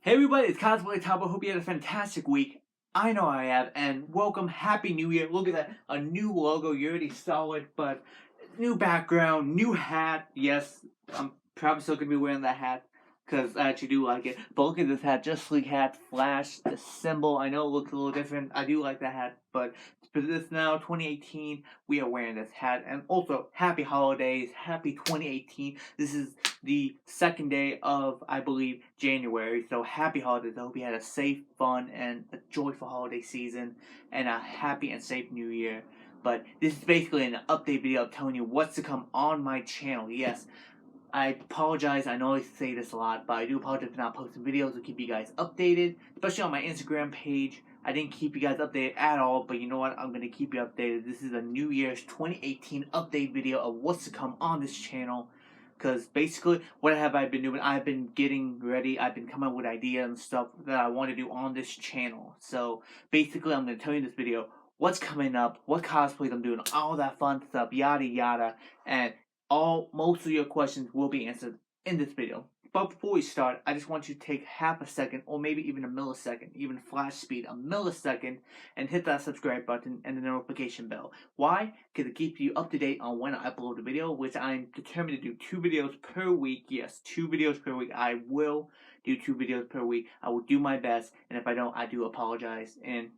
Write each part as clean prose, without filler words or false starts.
Hey everybody, it's Cosplay Tavo. Hope you had a fantastic week. I know I have, and welcome, Happy New Year. Look at that, a new logo. You already saw it, but new background, new hat. Yes, I'm probably still gonna be wearing that hat because I actually do like it. But look at this hat, Just League hat, Flash, the symbol. I know it looks a little different. I do like that hat, but for this now, 2018, we are wearing this hat. And also, happy holidays, happy 2018. This is the second day of, I believe, January. So happy holidays. I hope you had a safe, fun, and a joyful holiday season, and a happy and safe new year. But this is basically an update video telling you what's to come on my channel. Yes, I apologize. I know I say this a lot, but I do apologize for not posting videos to keep you guys updated, especially on my Instagram page. I didn't keep you guys updated at all, but you know what? I'm going to keep you updated. This is a New Year's 2018 update video of what's to come on this channel. Because basically, what have I been doing? I've been getting ready. I've been coming up with ideas and stuff that I want to do on this channel. So basically, I'm going to tell you in this video what's coming up, what cosplays I'm doing, all that fun stuff, yada yada. And most of your questions will be answered in this video. But before we start, I just want you to take half a second, or maybe even a millisecond, even flash speed, a millisecond, and hit that subscribe button and the notification bell. Why? Because it keeps you up to date on when I upload a video, which I'm determined to do 2 videos per week. Yes, 2 videos per week. I will do 2 videos per week. I will do my best, and if I don't, I do apologize. And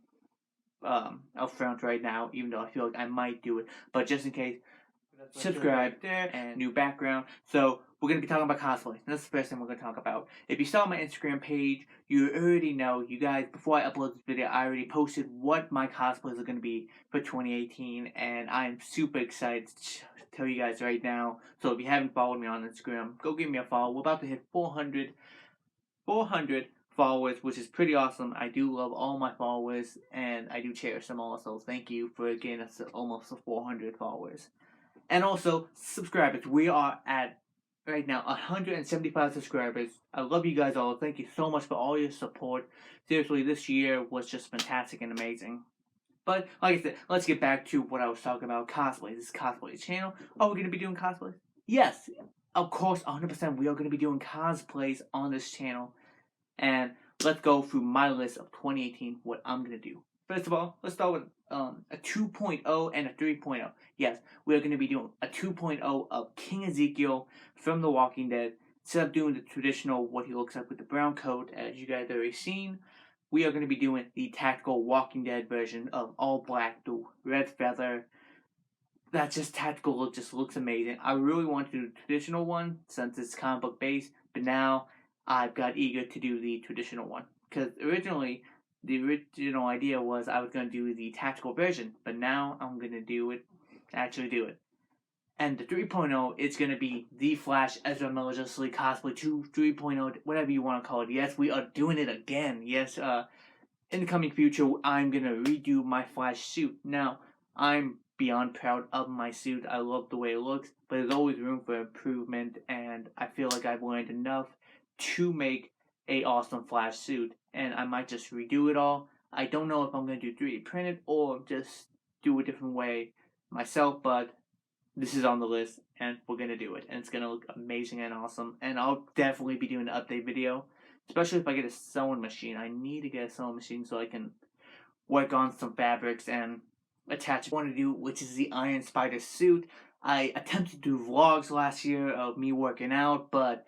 up front right now, even though I feel like I might do it, but just in case, subscribe there and new background. So we're gonna be talking about cosplay. That's the first thing we're gonna talk about. If you saw my Instagram page, you already know. You guys, before I upload this video, I already posted what my cosplays are gonna be for 2018, and I am super excited to tell you guys right now. So if you haven't followed me on Instagram, go give me a follow. We're about to hit 400 followers, which is pretty awesome. I do love all my followers, and I do cherish them all. So thank you for getting us to almost 400 followers. And also, subscribers. We are at, right now, 175 subscribers. I love you guys all. Thank you so much for all your support. Seriously, this year was just fantastic and amazing. But, like I said, let's get back to what I was talking about, cosplay. This is Cosplay channel. Are we going to be doing cosplays? Yes, of course, 100% we are going to be doing cosplays on this channel. And let's go through my list of 2018, what I'm going to do. First of all, let's start with a 2.0 and a 3.0. Yes, we are going to be doing a 2.0 of King Ezekiel from The Walking Dead. Instead of doing the traditional, what he looks like with the brown coat, as you guys have already seen, we are going to be doing the tactical Walking Dead version of all black, the red feather. That just tactical look just looks amazing. I really want to do the traditional one since it's comic book based, but now I've got eager to do the traditional one. Because originally, the original idea was I was going to do the tactical version, but now I'm going to actually do it. And the 3.0 is going to be the Flash Ezra Miller Justice League Cosplay 2 3.0, whatever you want to call it. Yes, we are doing it again. Yes, in the coming future, I'm going to redo my Flash suit. Now, I'm beyond proud of my suit. I love the way it looks, but there's always room for improvement, and I feel like I've learned enough to make a awesome Flash suit, and I might just redo it all. I don't know if I'm going to do 3D printed or just do a different way myself, but this is on the list, and we're going to do it, and it's going to look amazing and awesome, and I'll definitely be doing an update video, especially if I get a sewing machine. I need to get a sewing machine so I can work on some fabrics and attach what I want to do, which is the Iron Spider suit. I attempted to do vlogs last year of me working out, but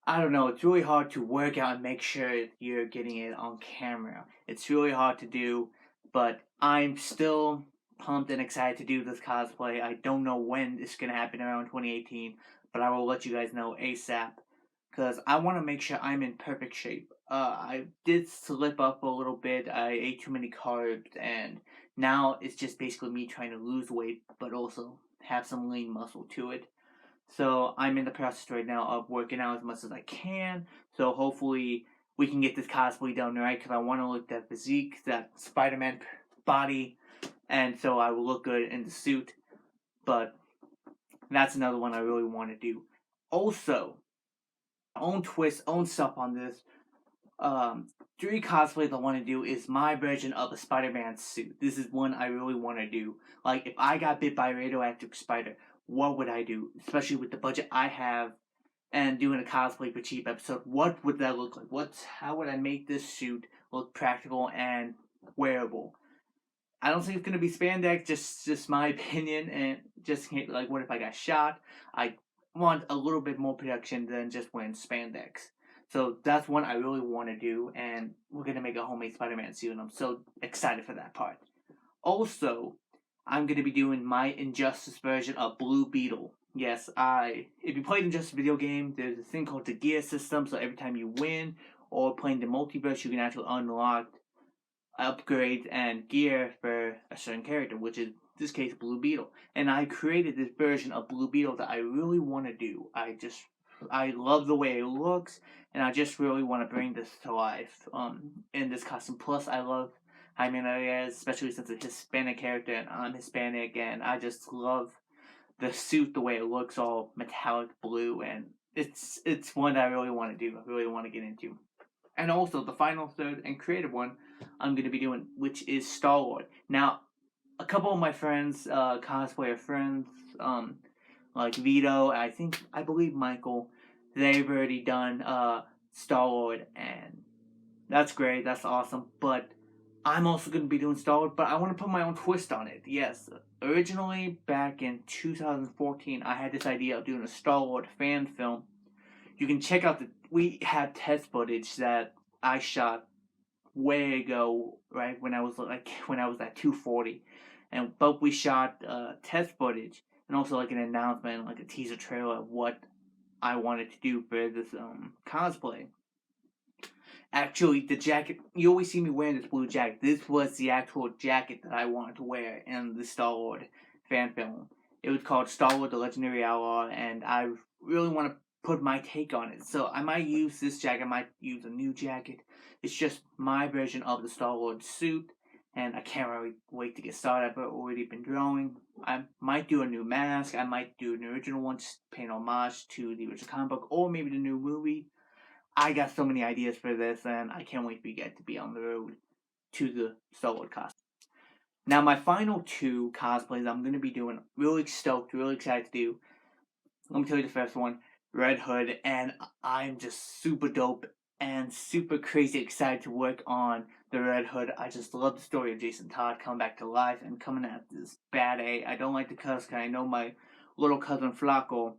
I don't know, it's really hard to work out and make sure you're getting it on camera. It's really hard to do, but I'm still pumped and excited to do this cosplay. I don't know when it's going to happen around 2018, but I will let you guys know ASAP because I want to make sure I'm in perfect shape. I did slip up a little bit. I ate too many carbs, and now it's just basically me trying to lose weight, but also have some lean muscle to it. So I'm in the process right now of working out as much as I can. So hopefully we can get this cosplay done right because I want to look that physique, that Spider-Man body, and so I will look good in the suit. But that's another one I really want to do. Also, own twist, own stuff on this. 3 cosplays I want to do is my version of a Spider-Man suit. This is one I really want to do. Like, if I got bit by a radioactive spider, what would I do? Especially with the budget I have, and doing a cosplay for cheap episode. What would that look like? How would I make this suit look practical and wearable? I don't think it's gonna be spandex. Just my opinion, and just like, what if I got shot? I want a little bit more production than just wearing spandex. So that's one I really want to do, and we're gonna make a homemade Spider-Man suit, and I'm so excited for that part. Also, I'm gonna be doing my Injustice version of Blue Beetle. Yes, if you played Injustice video game, there's a thing called the gear system. So every time you win or playing the multiverse, you can actually unlock upgrades and gear for a certain character, which is this case Blue Beetle. And I created this version of Blue Beetle that I really want to do. I love the way it looks, and I just really want to bring this to life in this costume. Plus, I love Jaime Reyes, especially since it's a Hispanic character, and I'm Hispanic, and I just love the suit, the way it looks, all metallic blue, and it's one that I really want to do. I really want to get into. And also the final, third, and creative one I'm going to be doing, which is Star Lord. Now, a couple of my friends, cosplayer friends, like Vito, I believe Michael, they've already done Star Lord, and that's great, that's awesome. But I'm also going to be doing Star Lord, but I want to put my own twist on it. Yes, originally back in 2014, I had this idea of doing a Star Lord fan film. You can check out we have test footage that I shot way ago, right when I was at 240, but we shot test footage and also like an announcement, like a teaser trailer of what I wanted to do for this cosplay. Actually, the jacket, you always see me wearing this blue jacket. This was the actual jacket that I wanted to wear in the Star Lord fan film. It was called Star Lord: The Legendary Outlaw, and I really want to put my take on it. So I might use this jacket. I might use a new jacket. It's just my version of the Star Lord suit, and I can't really wait to get started. I've already been drawing. I might do a new mask. I might do an original one, just paying homage to the original comic book, or maybe the new movie. I got so many ideas for this, and I can't wait for you guys to be on the road to the Star Wars costume. Now, my final two cosplays I'm going to be doing, really stoked, really excited to do. Let me tell you the first one, Red Hood, and I'm just super dope and super crazy excited to work on the Red Hood. I just love the story of Jason Todd coming back to life and coming at this bad A. I don't like to cuss because I know my little cousin Flacco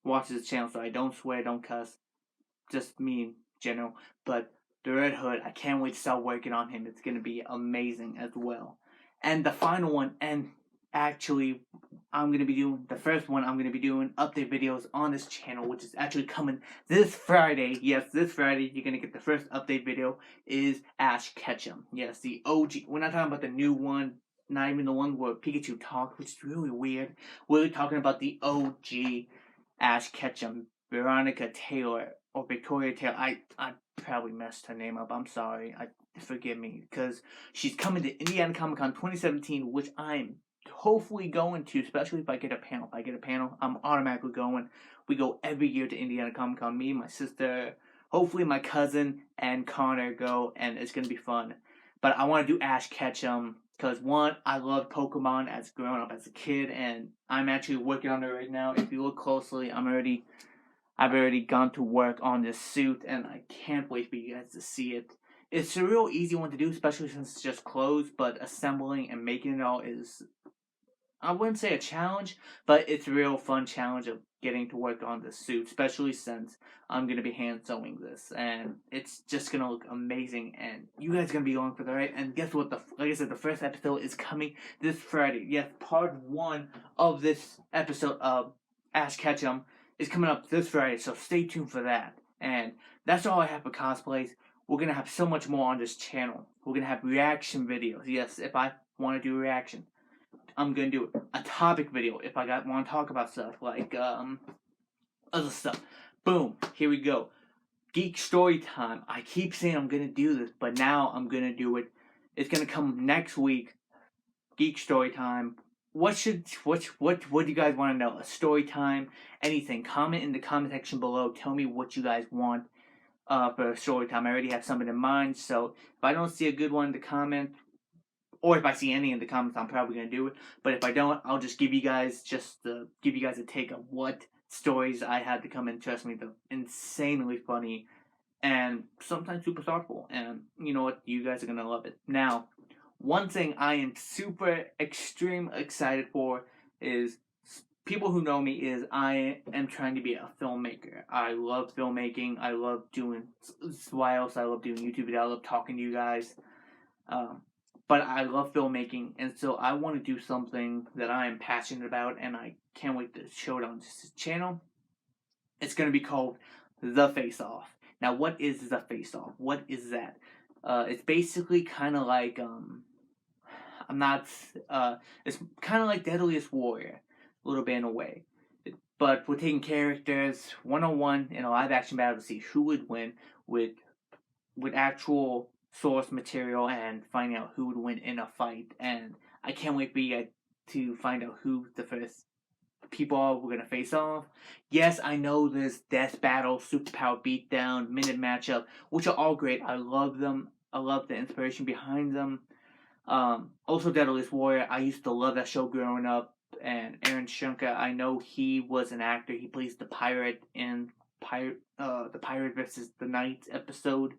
watches the channel, so I don't swear, don't cuss. Just me in general. But the Red Hood, I can't wait to start working on him. It's gonna be amazing as well. And the final one, and actually, I'm gonna be doing the first one. I'm gonna be doing update videos on this channel, which is actually coming this Friday. Yes, this Friday you're gonna get the first update video. Is Ash Ketchum? Yes, the OG. We're not talking about the new one. Not even the one where Pikachu talks, which is really weird. We're talking about the OG Ash Ketchum, Veronica Taylor, or Victoria Taylor. I probably messed her name up. I'm sorry. Forgive me, because she's coming to Indiana Comic Con 2017, which I'm hopefully going to, especially if I get a panel. If I get a panel, I'm automatically going. We go every year to Indiana Comic Con. Me, my sister, hopefully my cousin, and Connor go, and it's gonna be fun. But I want to do Ash Ketchum because one, I loved Pokemon as growing up as a kid, and I'm actually working on it right now. If you look closely, I've already gone to work on this suit, and I can't wait for you guys to see it. It's a real easy one to do, especially since it's just clothes, but assembling and making it all is, I wouldn't say a challenge, but it's a real fun challenge of getting to work on this suit, especially since I'm going to be hand sewing this, and it's just going to look amazing, and you guys are going to be going for the right, and guess what, like I said, the first episode is coming this Friday. Yes, part 1 of this episode of Ash Ketchum is coming up this Friday, so stay tuned for that. And that's all I have for cosplays. We're going to have so much more on this channel. We're going to have reaction videos. Yes, if I want to do a reaction, I'm going to do a topic video if I want to talk about stuff like other stuff. Boom, here we go. Geek story time. I keep saying I'm going to do this, but now I'm going to do it. It's going to come next week. Geek story time. What do you guys want to know? A story time, anything. Comment in the comment section below. Tell me what you guys want for a story time. I already have something in mind, so if I don't see a good one in the comment, or if I see any in the comments, I'm probably gonna do it. But if I don't, I'll just give you guys a take of what stories I had to come in. Trust me, they're insanely funny and sometimes super thoughtful. And you know what? You guys are gonna love it. Now, one thing I am super extreme excited for is people who know me is I am trying to be a filmmaker. I love filmmaking. I love doing. Why else I love doing YouTube videos. I love talking to you guys. Um, but I love filmmaking, and so I want to do something that I am passionate about, and I can't wait to show it on this channel. It's going to be called The Face Off. Now, what is The Face Off? What is that? It's basically kind of like I'm not. It's kind of like Deadliest Warrior, a little bit in a way. But we're taking characters 1-on-1 in a live action battle to see who would win with actual source material and finding out who would win in a fight. And I can't wait for you guys to find out who the first people are we're gonna face off. Yes, I know there's Death Battle, Superpower Beatdown, Minute Matchup, which are all great. I love them. I love the inspiration behind them. Also, Deadliest Warrior. I used to love that show growing up. And Aaron Shunka, I know he was an actor. He plays the pirate in the Pirate versus the Knight episode.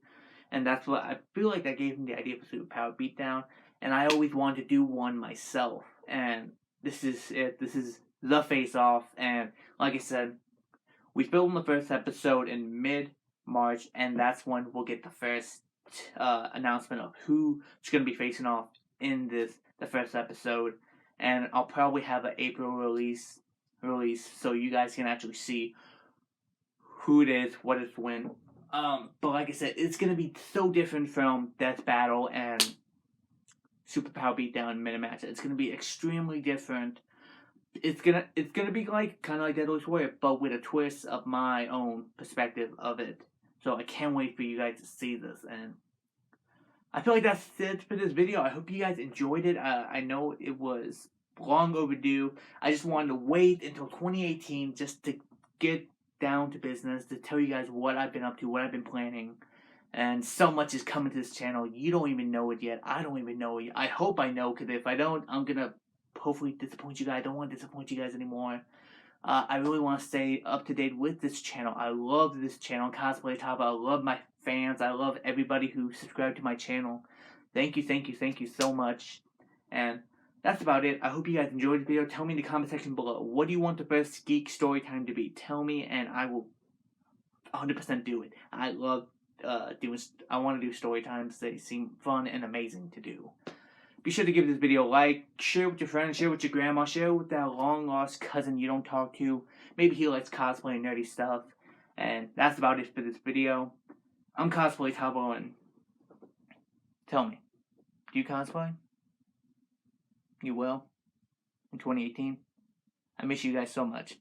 And that's what I feel like that gave him the idea for Superpower Beatdown. And I always wanted to do one myself. And this is it. This is The Face Off. And like I said, we filmed the first episode in mid-March, and that's when we'll get the first announcement of who's going to be facing off in the first episode. And I'll probably have an April release so you guys can actually see who it is, what it's when. But like I said, it's gonna be so different from Death Battle and Superpower Beatdown and Minute Match. It's gonna be extremely different. It's gonna be like kind of like Deadliest Warrior, but with a twist of my own perspective of it. So I can't wait for you guys to see this, and I feel like that's it for this video. I hope you guys enjoyed it. I know it was long overdue. I just wanted to wait until 2018 just to get down to business, to tell you guys what I've been up to, what I've been planning. And so much is coming to this channel. You don't even know it yet. I don't even know it yet. I hope I know, because if I don't, I'm going to hopefully disappoint you guys. I don't want to disappoint you guys anymore. I really want to stay up to date with this channel. I love this channel, Cosplay Tavo. I love my fans. I love everybody who subscribed to my channel. Thank you so much. And that's about it. I hope you guys enjoyed the video. Tell me in the comment section below, what do you want the first geek story time to be? Tell me, and I will 100% do it. I love I want to do story times. They seem fun and amazing to do. Be sure to give this video a like, share it with your friends, share it with your grandma, share it with that long-lost cousin you don't talk to. Maybe he likes cosplay and nerdy stuff. And that's about it for this video. I'm Cosplay Tavo, and tell me, do you cosplay? You will? In 2018? I miss you guys so much.